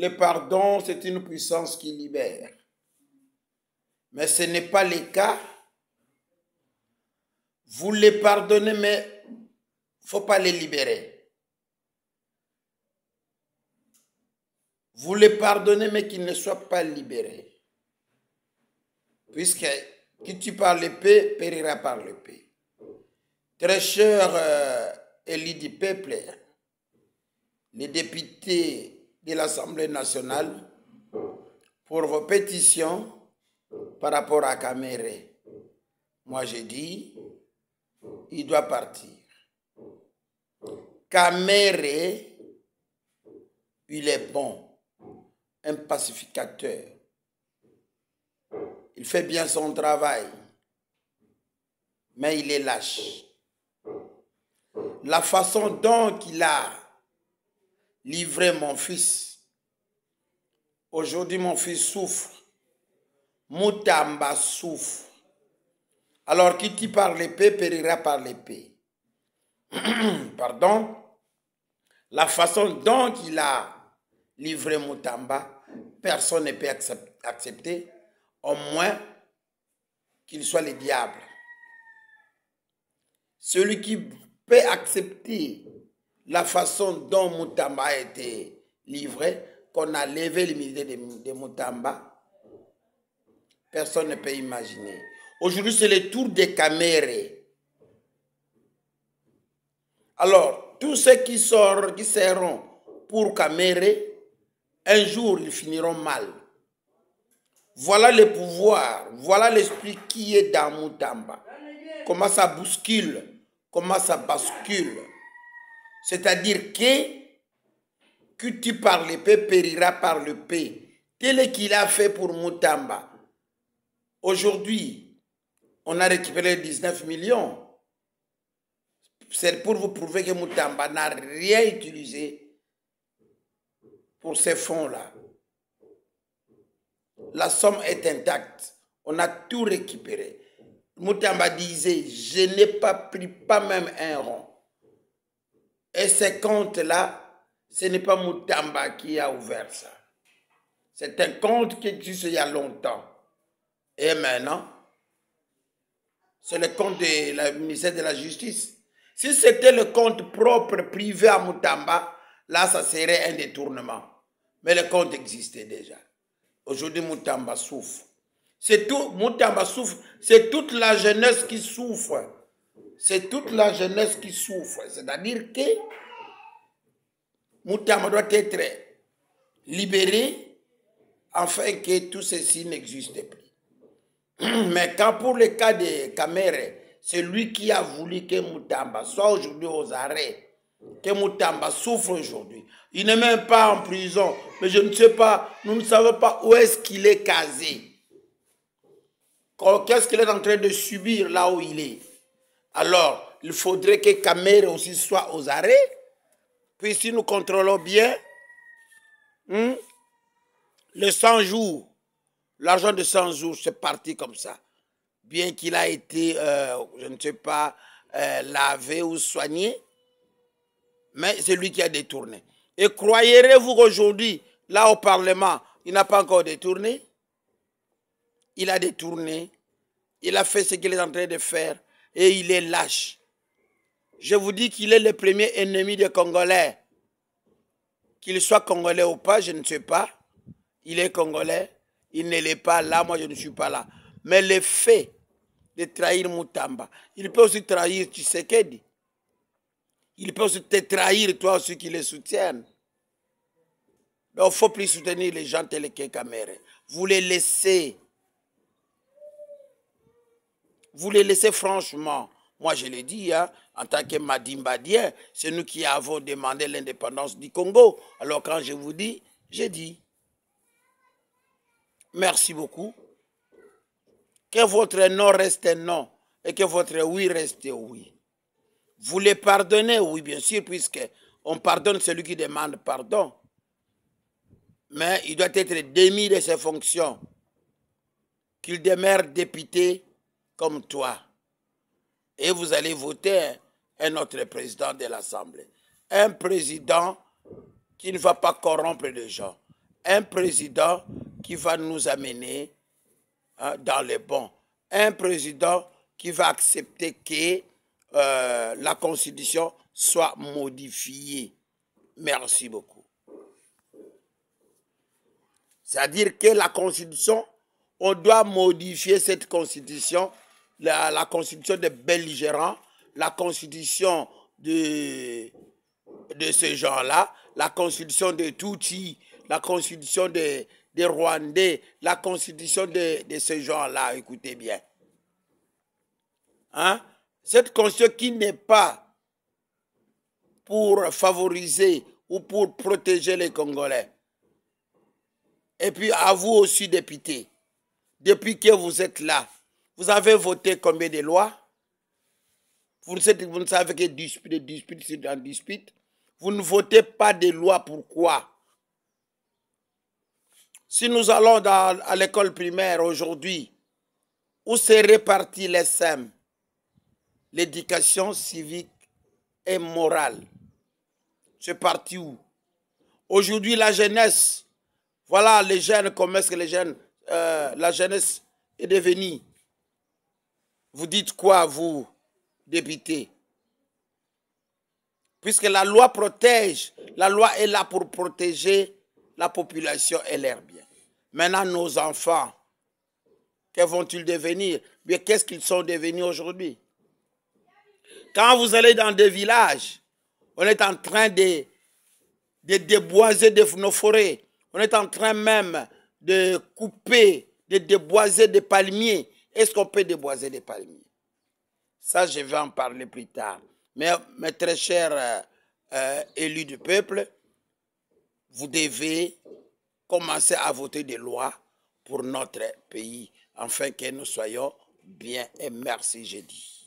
le pardon, c'est une puissance qui libère. Mais ce n'est pas le cas. Vous les pardonnez, mais il ne faut pas les libérer. Vous les pardonnez, mais qu'ils ne soient pas libérés. Puisque qui tue par l'épée périra par l'épée. Très cher élu du peuple, les députés de l'Assemblée nationale, pour vos pétitions par rapport à Kamere, moi j'ai dit, il doit partir. Kamere, il est bon, un pacificateur. Il fait bien son travail, mais il est lâche. La façon dont il a livré mon fils, aujourd'hui mon fils souffre, Mutamba souffre. Alors qui tue par l'épée périra par l'épée. Pardon. La façon dont il a livré Mutamba, personne ne peut accepter, au moins qu'il soit le diable. Celui qui peut accepter la façon dont Mutamba a été livré, qu'on a levé l'immunité de Mutamba, personne ne peut imaginer. Aujourd'hui, c'est le tour des Kamere. Alors, tous ceux qui seront pour Kamere, un jour, ils finiront mal. Voilà le pouvoir, voilà l'esprit qui est dans Mutamba. Comment ça bouscule, comment ça bascule. C'est-à-dire que tu par l'épée périra par l'épée. Tel qu'il a fait pour Mutamba. Aujourd'hui, on a récupéré 19 millions. C'est pour vous prouver que Mutamba n'a rien utilisé pour ces fonds-là. La somme est intacte. On a tout récupéré. Mutamba disait, je n'ai pas pris pas même un rond. Et ces comptes-là, ce n'est pas Mutamba qui a ouvert ça. C'est un compte qui existe il y a longtemps. Et maintenant, c'est le compte de la ministère de la Justice. Si c'était le compte propre privé à Mutamba, là, ça serait un détournement. Mais le compte existait déjà. Aujourd'hui, Mutamba souffre. C'est tout, Mutamba souffre. C'est toute la jeunesse qui souffre. C'est toute la jeunesse qui souffre. C'est-à-dire que Mutamba doit être libéré afin que tout ceci n'existe plus. Mais quand pour le cas de Kamere, c'est lui qui a voulu que Mutamba soit aujourd'hui aux arrêts, que Mutamba souffre aujourd'hui. Il n'est même pas en prison, mais je ne sais pas, nous ne savons pas où est-ce qu'il est casé. Qu'est-ce qu'il est en train de subir là où il est. Alors, il faudrait que Kamere aussi soit aux arrêts, puis si nous contrôlons bien, les 100 jours, l'argent de 100 jours, c'est parti comme ça. Bien qu'il a été, je ne sais pas, lavé ou soigné, mais c'est lui qui a détourné. Et croyez-vous qu'aujourd'hui, là au Parlement, il n'a pas encore détourné? Il a détourné, il a fait ce qu'il est en train de faire et il est lâche. Je vous dis qu'il est le premier ennemi des Congolais. Qu'il soit Congolais ou pas, je ne sais pas. Il est Congolais, il ne l'est pas là, moi je ne suis pas là. Mais le fait de trahir Mutamba, il peut aussi trahir Tshisekedi. Il peut aussi te trahir toi aussi qui les soutiennent. Donc il ne faut plus soutenir les gens tels que Kamere. Vous les laissez. Vous les laissez franchement. Moi je l'ai dit, hein, en tant que Madimbadien, c'est nous qui avons demandé l'indépendance du Congo. Alors quand je vous dis, j'ai dit. Merci beaucoup. Que votre non reste non et que votre oui reste oui. Vous les pardonnez, oui, bien sûr, puisque on pardonne celui qui demande pardon. Mais il doit être démis de ses fonctions. Qu'il demeure député comme toi. Et vous allez voter un autre président de l'Assemblée. Un président qui ne va pas corrompre les gens. un président qui va nous amener dans les bons. Un président qui va accepter que la Constitution soit modifiée. Merci beaucoup. C'est-à-dire que la Constitution, on doit modifier cette Constitution, la Constitution des belligérants, la Constitution de ces gens-là, la Constitution de Tutsi, la Constitution des Rwandais, la Constitution de ces gens-là, écoutez bien. Hein? Cette Constitution qui n'est pas pour favoriser ou pour protéger les Congolais. Et puis à vous aussi, députés, depuis que vous êtes là, vous avez voté combien de lois? Vous ne savez que dispute, c'est en dispute. Vous ne votez pas de lois, pourquoi? Si nous allons à l'école primaire aujourd'hui, où se répartit les SEM, l'éducation civique et morale? C'est parti où? Aujourd'hui, la jeunesse, voilà les jeunes, comment est-ce que les jeunes, la jeunesse est devenue? Vous dites quoi, vous, députés? Puisque la loi protège, la loi est là pour protéger la population et leurs biens. Maintenant, nos enfants, que vont-ils devenir? Bien, qu'est-ce qu'ils sont devenus aujourd'hui? Quand vous allez dans des villages, on est en train de déboiser nos forêts. On est en train même de couper, de déboiser des palmiers. Est-ce qu'on peut déboiser des palmiers? Ça, je vais en parler plus tard. Mais mes très chers élus du peuple, vous devez commencer à voter des lois pour notre pays, afin que nous soyons bien. Et merci, j'ai dit.